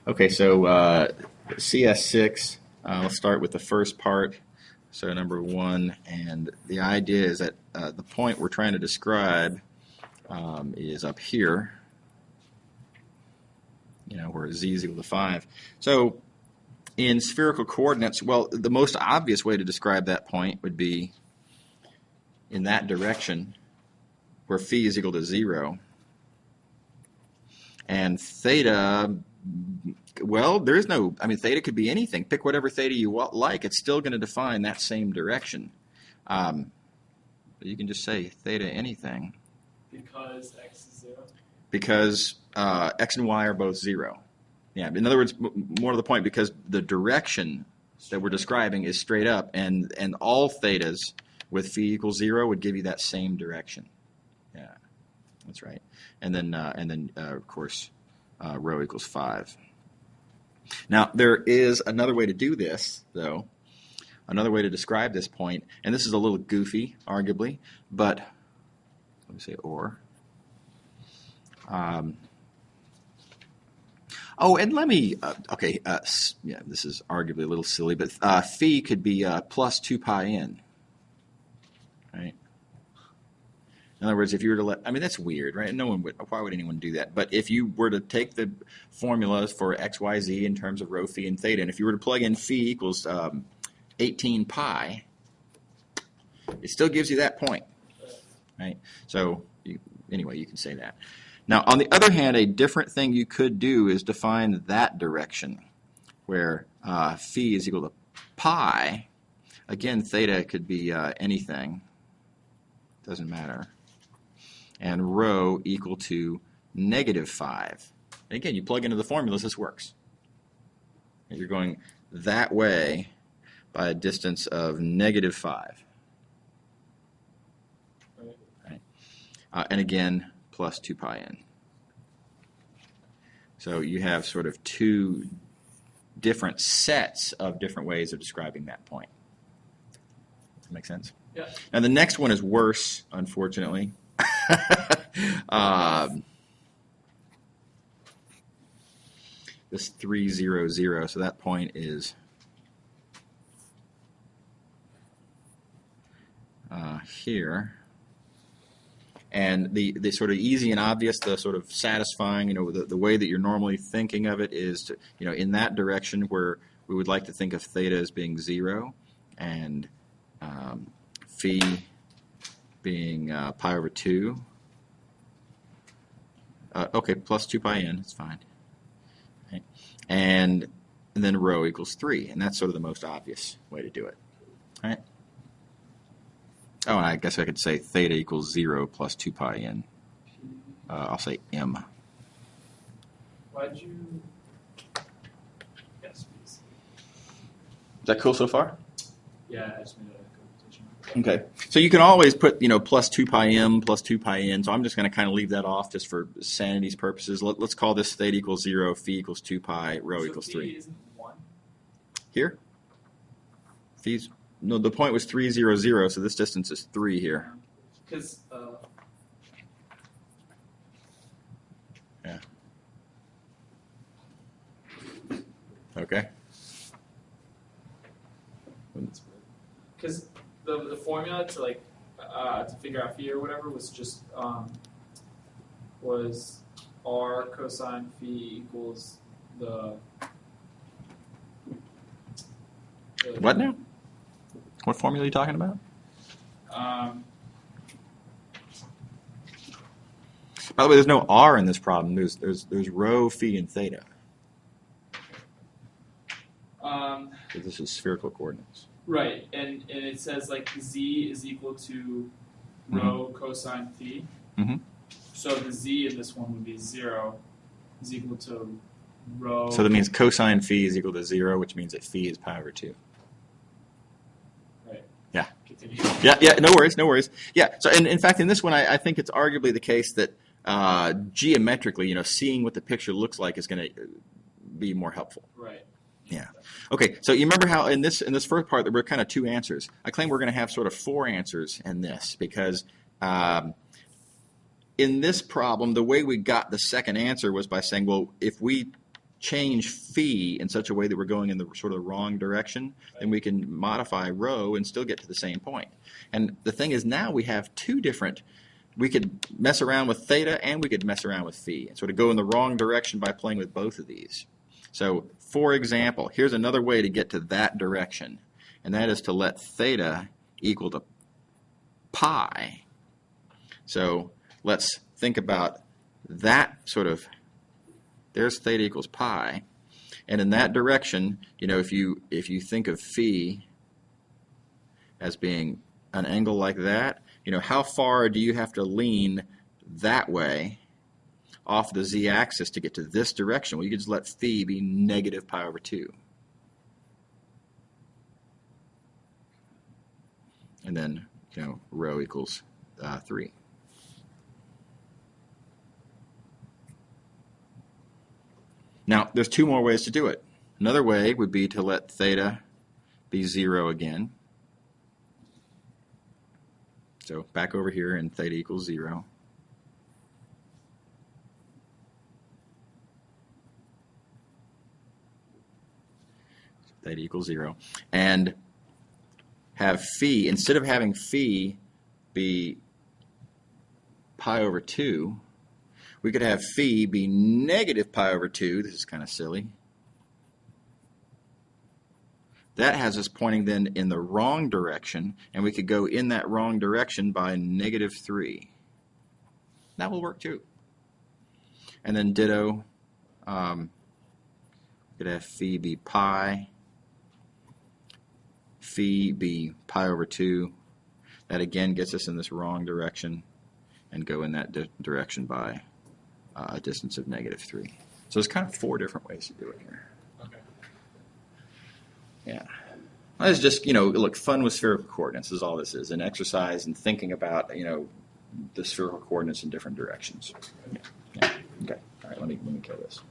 Okay, so CS6, let's start with the first part. So number 1, and the idea is that the point we're trying to describe is up here, where z is equal to 5. So in spherical coordinates, well, the most obvious way to describe that point would be in that direction where phi is equal to 0. And theta, well, there is no, theta could be anything. Pick whatever theta you like. It's still going to define that same direction. You can just say theta anything. Because x is 0? Because x and y are both 0. Yeah, in other words, more to the point, because the direction that we're describing is straight up, and all thetas with phi equals 0 would give you that same direction. Yeah, that's right. And then of course, rho equals 5. Now, there is another way to do this, though. Another way to describe this point, and this is a little goofy, arguably, but let me say or. And let me, this is arguably a little silly, but phi could be plus 2 pi n, right? In other words, if you were to let, that's weird, right? Why would anyone do that? But if you were to take the formulas for x, y, z in terms of rho, phi, and theta, and if you were to plug in phi equals 18 pi, it still gives you that point, right? So, anyway, you can say that. Now, on the other hand, a different thing you could do is define that direction, where phi is equal to pi. Again, theta could be anything. Doesn't matter. And rho equal to negative 5. And again, you plug into the formulas, this works. You're going that way by a distance of negative 5. Right. And again, plus 2 pi n. So you have sort of two different sets of different ways of describing that point. Does that make sense? Yeah. Now the next one is worse, unfortunately. This 3, 0, 0, so that point is here. And the sort of easy and obvious, the sort of satisfying, the way that you're normally thinking of it is to, in that direction where we would like to think of theta as being 0 and phi being pi over 2. Okay, plus 2 pi n, it's fine. Right. And then rho equals 3, and that's sort of the most obvious way to do it. All right? Oh, and I guess I could say theta equals 0 plus 2 pi n. I'll say m. Why'd you... Yes, please. Is that cool so far? Yeah, I just made a competition. Okay. So you can always put, plus 2 pi m, plus 2 pi n. So I'm just going to kind of leave that off just for sanity's purposes. Let's call this theta equals 0, phi equals 2 pi, rho equals 3. Phi isn't 1? Here? Phi's... No, the point was 3, 0, 0, so this distance is 3 here. Because... Yeah. Okay. Because the formula to to figure out phi or whatever was just was r cosine phi equals the What now? What formula are you talking about? By the way, there's no r in this problem. There's rho, phi, and theta. So this is spherical coordinates. Right, and it says z is equal to rho cosine phi. Mm-hmm. So the z in this one would be 0 is equal to rho. So that means cosine phi is equal to 0, which means that phi is pi over 2. Right. Yeah. Continue. Yeah, no worries. Yeah, so and in fact, in this one, I think it's arguably the case that geometrically, seeing what the picture looks like is going to be more helpful. Right. Yeah. Okay, so you remember how in this first part there were kind of 2 answers. I claim we're going to have sort of 4 answers in this because in this problem, the way we got the second answer was by saying, well, if we change phi in such a way that we're going in the sort of wrong direction, then we can modify rho and still get to the same point. And the thing is, now we have two different, we could mess around with theta and we could mess around with phi, and sort of go in the wrong direction by playing with both of these. So, for example, here's another way to get to that direction, and that is to let theta equal to pi. So let's think about that sort of, there's theta equals pi, and in that direction, if you think of phi as being an angle like that, how far do you have to lean that way off the z-axis to get to this direction? Well, you can just let phi be negative pi over 2. And then, rho equals 3. Now, there's two more ways to do it. Another way would be to let theta be 0 again. So back over here, and theta equals 0. Theta equals 0. And have phi, instead of having phi be pi over 2, we could have phi be negative pi over 2. This is kind of silly. That has us pointing then in the wrong direction, and we could go in that wrong direction by negative 3. That will work too. And then ditto, we could have phi be pi, phi be pi over 2. That again gets us in this wrong direction, and go in that direction by a distance of negative 3. So there's kind of 4 different ways to do it here. Okay. Yeah. Well, it's just, look, fun with spherical coordinates is all this is, an exercise in thinking about, the spherical coordinates in different directions. Yeah. Okay. All right, let me kill this.